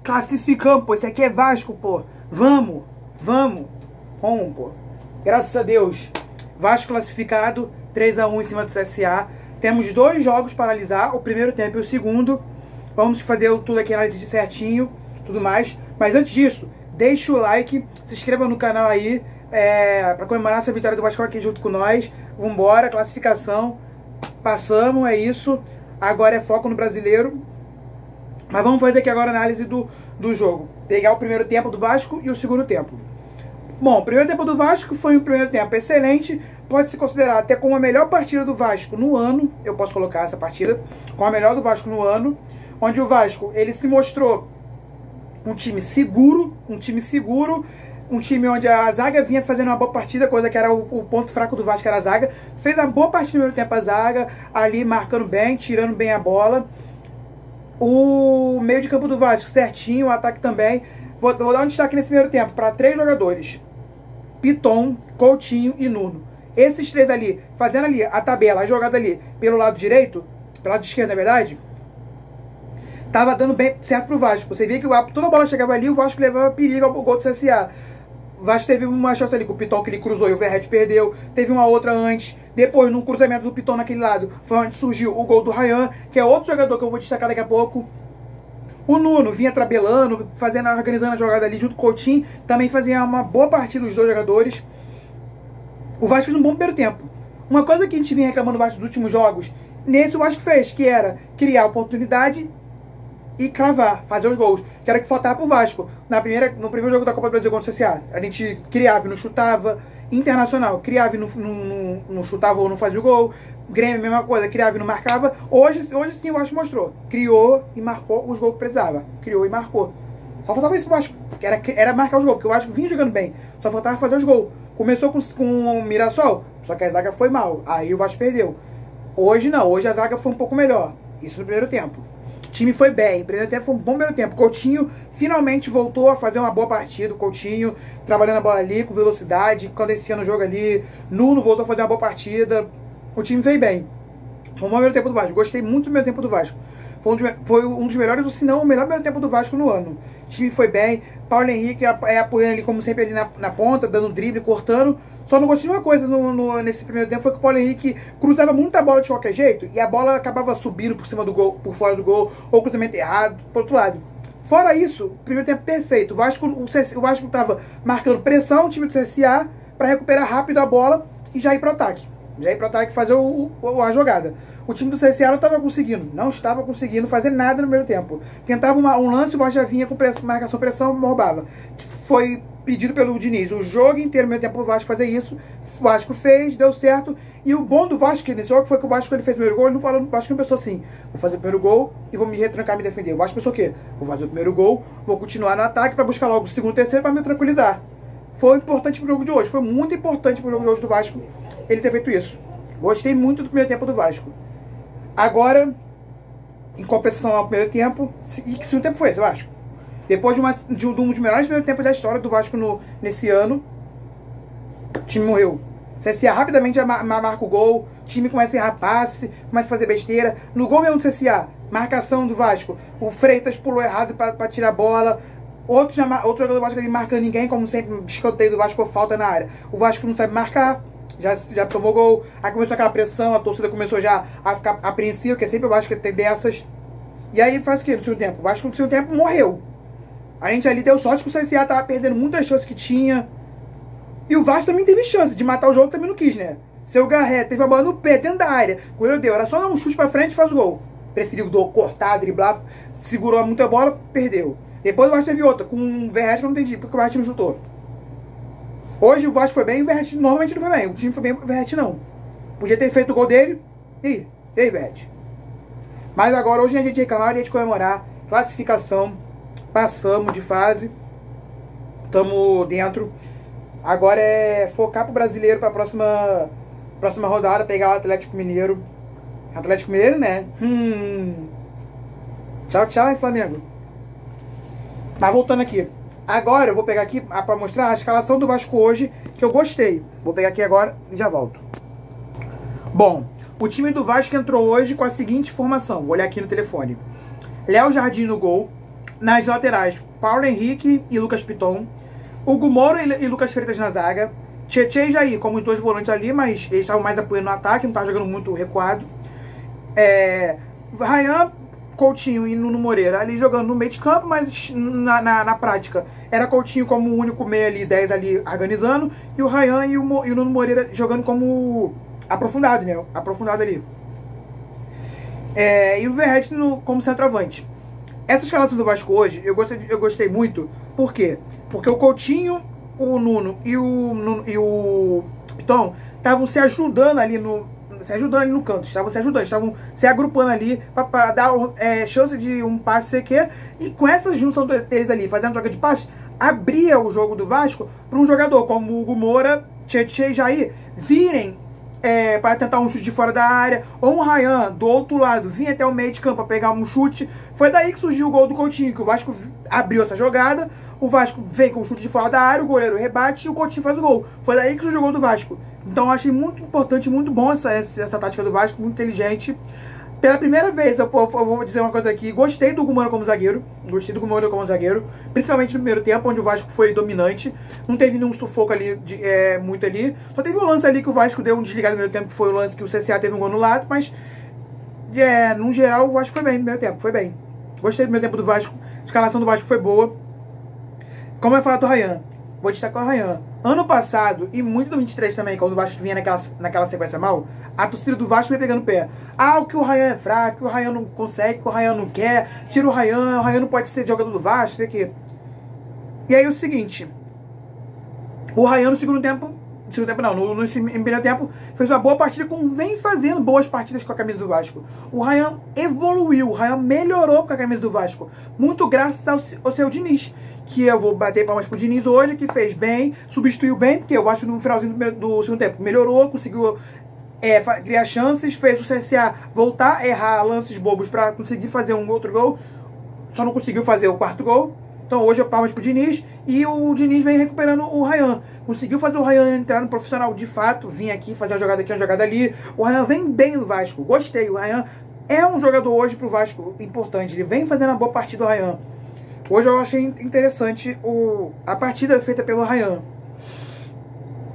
Classificamos, pô. Esse aqui é Vasco, pô. Vamos. Vamos, pô. Graças a Deus. Vasco classificado. 3-1 em cima do CSA. Temos 2 jogos para analisar. O primeiro tempo e o segundo. Vamos fazer tudo aqui, análise certinho. Tudo mais. Mas antes disso, deixa o like. Se inscreva no canal aí. Para comemorar essa vitória do Vasco aqui junto com nós. Vambora, classificação. Passamos, é isso. Agora é foco no brasileiro. Mas vamos fazer aqui agora a análise do jogo. Pegar o primeiro tempo do Vasco e o segundo tempo. Bom, o primeiro tempo do Vasco foi um primeiro tempo excelente. Pode se considerar até como a melhor partida do Vasco no ano. Eu posso colocar essa partida como a melhor do Vasco no ano. Onde o Vasco, ele se mostrou um time seguro. Um time onde a zaga vinha fazendo uma boa partida, coisa que era o ponto fraco do Vasco, era a zaga. Fez uma boa partida no primeiro tempo a zaga, ali marcando bem, tirando bem a bola. O meio de campo do Vasco certinho, o ataque também. Vou dar um destaque nesse primeiro tempo para 3 jogadores. Piton, Coutinho e Nuno. Esses 3 ali, fazendo ali a tabela, a jogada ali pelo lado direito, pelo lado esquerdo na verdade, tava dando bem certo pro Vasco. Você via que toda a bola chegava ali, o Vasco levava perigo ao gol do CSA. O Vasco teve uma chance ali com o Piton que ele cruzou e o Verratti perdeu. Teve uma outra antes. Depois, no cruzamento do Piton naquele lado, foi onde surgiu o gol do Ryan, que é outro jogador que eu vou destacar daqui a pouco. O Nuno vinha trabelando, organizando a jogada ali junto com o Coutinho. Também fazia uma boa partida dos 2 jogadores. O Vasco fez um bom primeiro tempo. Uma coisa que a gente vinha reclamando do Vasco dos últimos jogos, nesse o Vasco fez, que era criar oportunidade e cravar, fazer os gols, que era o que faltava pro Vasco. No primeiro jogo da Copa do Brasil contra o CSA, a gente criava e não chutava. Internacional, criava e não chutava ou não fazia o gol. Grêmio, mesma coisa, criava e não marcava. Hoje sim o Vasco mostrou. Criou e marcou os gols que precisava. Criou e marcou. Só faltava isso pro Vasco, que era marcar os gols, porque o Vasco vinha jogando bem. Só faltava fazer os gols. Começou com o Mirassol, só que a zaga foi mal. Aí o Vasco perdeu. Hoje não, hoje a zaga foi um pouco melhor. Isso no primeiro tempo. O time foi bem, o primeiro tempo foi um bom primeiro tempo. Coutinho finalmente voltou a fazer uma boa partida. O Coutinho trabalhando a bola ali com velocidade, cadenciando o jogo ali. Nuno voltou a fazer uma boa partida. O time veio bem. Foi um bom primeiro tempo do Vasco. Gostei muito do primeiro tempo do Vasco. Foi um dos melhores, ou se não o melhor primeiro tempo do Vasco no ano. O time foi bem. Paulo Henrique apoiando ali, como sempre, ali na ponta, dando drible, cortando. Só não gostei de uma coisa nesse primeiro tempo, foi que o Paulo Henrique cruzava muita bola de qualquer jeito e a bola acabava subindo por cima do gol, por fora do gol, ou cruzamento errado, pro outro lado. Fora isso, o primeiro tempo perfeito. O Vasco estava marcando pressão, o time do CSA, para recuperar rápido a bola e já ir para o ataque. Já ir para o ataque e fazer a jogada. O time do CSA não estava conseguindo fazer nada no primeiro tempo. Tentava um lance, o Vasco já vinha com marcação, pressão, roubava. Foi pedido pelo Diniz o jogo inteiro, no meio tempo, o Vasco fazer isso. O Vasco fez, deu certo. E o bom do Vasco nesse jogo foi que o Vasco, ele fez o primeiro gol, ele não falou, o Vasco não pensou assim: vou fazer o primeiro gol e vou me retrancar, me defender. O Vasco pensou o quê? Vou fazer o primeiro gol, vou continuar no ataque para buscar logo o segundo, terceiro para me tranquilizar. Foi importante pro jogo de hoje, foi muito importante pro jogo de hoje do Vasco ele ter feito isso. Gostei muito do primeiro tempo do Vasco. Agora, em compensação ao primeiro tempo, e que segundo tempo foi esse, Vasco? Depois de um dos melhores primeiros tempos da história do Vasco nesse ano, o time morreu. O CSA rapidamente já marca o gol, o time começa a errar passe, começa a fazer besteira. No gol mesmo do CSA, marcação do Vasco, o Freitas pulou errado para tirar a bola. Outro jogador do Vasco ali marcando ninguém, como sempre, escanteio do Vasco, falta na área. O Vasco não sabe marcar, já tomou gol, aí começou aquela pressão, a torcida começou já a ficar apreensiva, que é sempre o Vasco que tem dessas. E aí faz o que no segundo tempo? O Vasco no segundo tempo morreu. A gente ali deu sorte que o CSA tava perdendo muitas chances que tinha. E o Vasco também teve chance de matar o jogo, também não quis, né? Seu Garré teve a bola no pé, dentro da área. O goleiro deu, era só dar um chute pra frente e faz o gol. Preferiu cortar, driblar, segurou muita bola, perdeu. Depois o Vasco teve outra, com um Verratti que eu não entendi, porque o Verratti não chutou. Hoje o Vasco foi bem, o Verratti normalmente não foi bem. O time foi bem, o Verratti não. Podia ter feito o gol dele. E aí, Verratti. Mas agora, hoje é dia de reclamar, dia de comemorar. Classificação. Passamos de fase. Estamos dentro. Agora é focar pro brasileiro para a próxima rodada, pegar o Atlético Mineiro. Atlético Mineiro, né? Tchau, tchau, hein, Flamengo. Mas voltando aqui. Agora eu vou pegar aqui para mostrar a escalação do Vasco hoje, que eu gostei. Vou pegar aqui agora e já volto. Bom, o time do Vasco entrou hoje com a seguinte formação. Vou olhar aqui no telefone. Léo Jardim no gol. nas laterais, Paulo Henrique e Lucas Piton. Hugo Moura e Lucas Freitas na zaga. Tietê e Jair como os dois volantes ali, mas eles estavam mais apoiando no ataque, não estavam jogando muito recuado. Ryan, Coutinho e Nuno Moreira ali jogando no meio de campo, mas na prática era Coutinho como o único meio ali, 10 ali organizando, e o Ryan e o Nuno Moreira jogando como aprofundado, né? Aprofundado ali. E o Verratti como centroavante. Essa escalação do Vasco hoje, eu gostei muito. Por quê? Porque o Coutinho, o Nuno e o Piton estavam se ajudando ali no canto, estavam se agrupando ali para dar chance de um passe sequer, e com essa junção deles ali, fazendo troca de passes, abria o jogo do Vasco para um jogador como o Hugo Moura, Tietê e Jair virem para tentar um chute de fora da área, ou um Ryan do outro lado vinha até o meio de campo para pegar um chute. Foi daí que surgiu o gol do Coutinho, que o Vasco abriu essa jogada, o Vasco vem com o chute de fora da área, o goleiro rebate e o Coutinho faz o gol. Foi daí que surgiu o gol do Vasco. Então eu achei muito importante, muito bom essa tática do Vasco, muito inteligente. Pela primeira vez, eu vou dizer uma coisa aqui, gostei do Hugo Moura como zagueiro, principalmente no primeiro tempo, onde o Vasco foi dominante, não teve nenhum sufoco ali, muito ali, só teve um lance ali que o Vasco deu um desligado no primeiro tempo, que foi o lance que o CSA teve um gol anulado, mas, no geral, o Vasco foi bem no primeiro tempo, foi bem. Gostei do primeiro tempo do Vasco, a escalação do Vasco foi boa. Como eu ia falar do Ryan, vou destacar o Ryan. Ano passado, e muito do 23 também, quando o Vasco vinha naquela sequência mal, a torcida do Vasco veio pegando o pé. O que o Ryan é fraco, que o Ryan não consegue, que o Ryan não quer, tira o Ryan não pode ser jogador do Vasco, sei que. E aí o seguinte, o Ryan no primeiro tempo, fez uma boa partida, como vem fazendo boas partidas com a camisa do Vasco. O Ryan evoluiu, o Ryan melhorou com a camisa do Vasco, muito graças ao seu Diniz, que eu vou bater palmas pro Diniz hoje, que fez bem, substituiu bem, porque o Vasco no finalzinho do segundo tempo melhorou, conseguiu criar chances, fez o CSA voltar a errar lances bobos para conseguir fazer um outro gol, só não conseguiu fazer o quarto gol. Então hoje é palmas pro Diniz, e o Diniz vem recuperando o Ryan, conseguiu fazer o Ryan entrar no profissional de fato, vir aqui, fazer uma jogada aqui, uma jogada ali. O Ryan vem bem no Vasco, gostei, o Ryan é um jogador hoje pro Vasco importante, ele vem fazendo uma boa partida, o Ryan. Hoje eu achei interessante a partida feita pelo Ryan.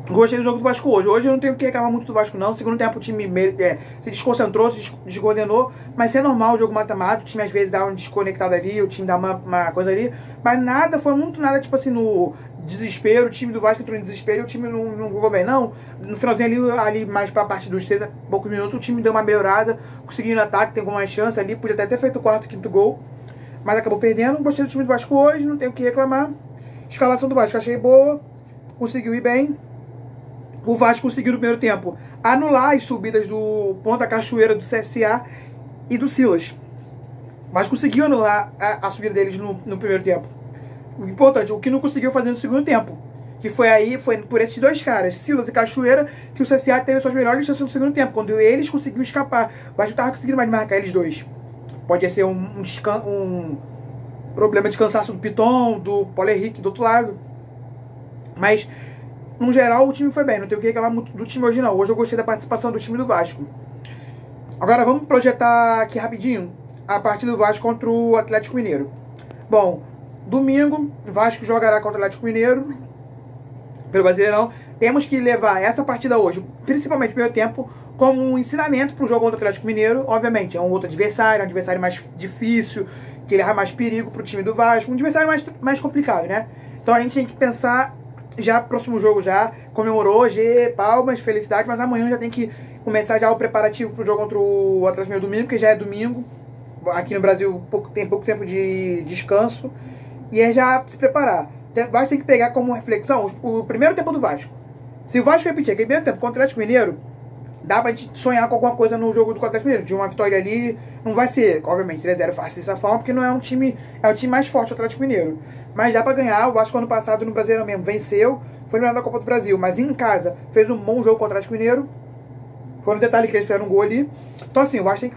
Gostei do jogo do Vasco hoje. Hoje eu não tenho que reclamar muito do Vasco, não. No segundo tempo o time se desconcentrou, se descoordenou. Mas isso é normal, o jogo mata-mata. O time às vezes dá uma desconectada ali, o time dá uma coisa ali. Mas nada, foi muito nada, tipo assim, no desespero. O time do Vasco entrou em desespero e o time não jogou bem, não. No finalzinho ali mais pra parte dos 60 poucos minutos, o time deu uma melhorada, conseguiu no ataque, tem algumas chances ali. Podia até ter feito o quarto, quinto gol, mas acabou perdendo. Gostei do time do Vasco hoje, não tenho o que reclamar. Escalação do Vasco achei boa, conseguiu ir bem. O Vasco conseguiu no primeiro tempo anular as subidas do Ponta Cachoeira, do CSA e do Silas. Mas conseguiu anular a subida deles no primeiro tempo. O importante, o que não conseguiu fazer no segundo tempo, que foi por esses dois caras, Silas e Cachoeira, que o CSA teve suas melhores chances no segundo tempo, quando eles conseguiram escapar. O Vasco estava conseguindo mais marcar eles dois. Pode ser um problema de cansaço do Piton, do Paulo Henrique do outro lado. Mas, no geral, o time foi bem. Não tenho o que reclamar muito do time hoje, não. Hoje eu gostei da participação do time do Vasco. Agora vamos projetar aqui rapidinho a partida do Vasco contra o Atlético Mineiro. Bom, domingo, o Vasco jogará contra o Atlético Mineiro pelo Brasileirão. Temos que levar essa partida hoje, principalmente no primeiro tempo, como um ensinamento para o jogo contra o Atlético Mineiro. Obviamente, é um outro adversário, um adversário mais difícil, que leva mais perigo para o time do Vasco, um adversário mais complicado, né? Então a gente tem que pensar já próximo jogo já, comemorou hoje, palmas, felicidade, mas amanhã já tem que começar já o preparativo para o jogo contra o Atlético Mineiro domingo, que já é domingo. Aqui no Brasil tem pouco tempo de descanso, e é já se preparar. O Vasco tem que pegar como reflexão o primeiro tempo do Vasco. Se o Vasco repetir aquele primeiro tempo contra o Atlético Mineiro, dá pra gente sonhar com alguma coisa no jogo do Atlético Mineiro, de uma vitória ali. Não vai ser, obviamente, 3-0 fácil dessa forma, porque não é um time, é o time mais forte, o Atlético Mineiro. Mas dá pra ganhar. O Vasco ano passado no Brasileirão mesmo venceu, foi eliminado da Copa do Brasil, mas em casa fez um bom jogo contra o Atlético Mineiro. Foi um detalhe que eles fizeram um gol ali. Então assim, o Vasco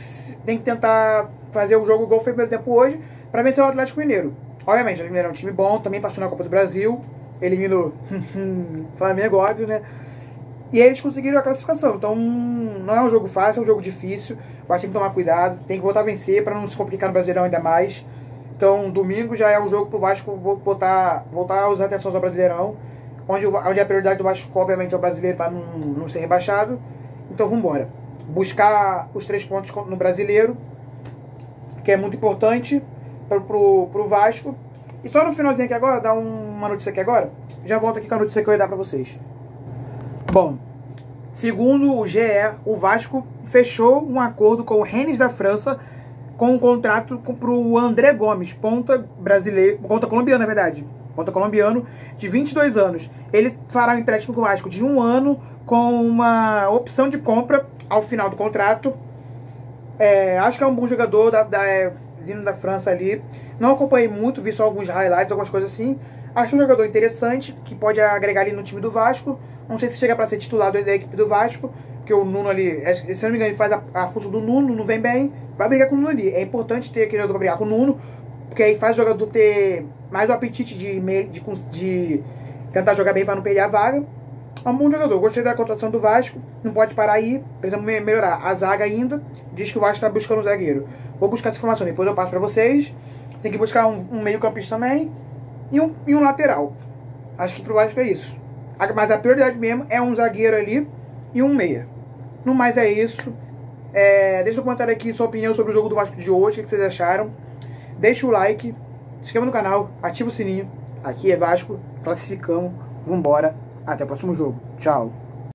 tem que tentar fazer o jogo igual foi no primeiro tempo hoje, pra vencer o Atlético Mineiro. Obviamente, o Atlético Mineiro é um time bom, também passou na Copa do Brasil, eliminou Flamengo, óbvio, né? E eles conseguiram a classificação. Então não é um jogo fácil, é um jogo difícil. Eu acho que tem que tomar cuidado, tem que voltar a vencer para não se complicar no Brasileirão ainda mais. Então, domingo já é um jogo pro Vasco voltar a usar atenção ao Brasileirão, onde a prioridade do Vasco, obviamente, é o brasileiro para não ser rebaixado. Então, vamos embora. Buscar os 3 pontos no Brasileiro, que é muito importante pro Vasco. E só no finalzinho aqui agora, dar uma notícia aqui agora. Já volto aqui com a notícia que eu ia dar pra vocês. Bom, segundo o GE, o Vasco fechou um acordo com o Rennes da França com um contrato pro André Gomes, ponta colombiano, na verdade. Ponta colombiano, de 22 anos. Ele fará um empréstimo com o Vasco de 1 ano, com uma opção de compra ao final do contrato. Acho que é um bom jogador vindo da França ali. Não acompanhei muito, vi só alguns highlights, algumas coisas assim. Acho um jogador interessante, que pode agregar ali no time do Vasco. Não sei se chega para ser titular da equipe do Vasco, porque o Nuno ali, se eu não me engano, ele faz a função do Nuno, não vem bem, vai brigar com o Nuno ali. É importante ter aquele jogador para brigar com o Nuno, porque aí faz o jogador ter mais o apetite de tentar jogar bem para não perder a vaga. É um bom jogador, gostei da contratação do Vasco, não pode parar aí, precisamos melhorar a zaga ainda. Diz que o Vasco está buscando um zagueiro. Vou buscar essa informação, depois eu passo para vocês. Tem que buscar um meio campista também e um lateral. Acho que pro Vasco é isso. Mas a prioridade mesmo é um zagueiro ali e um meia. No mais é isso. Deixa no comentário aqui sua opinião sobre o jogo do Vasco de hoje, o que vocês acharam. Deixa o like, se inscreva no canal, ativa o sininho. Aqui é Vasco, classificamos, vambora. Até o próximo jogo. Tchau.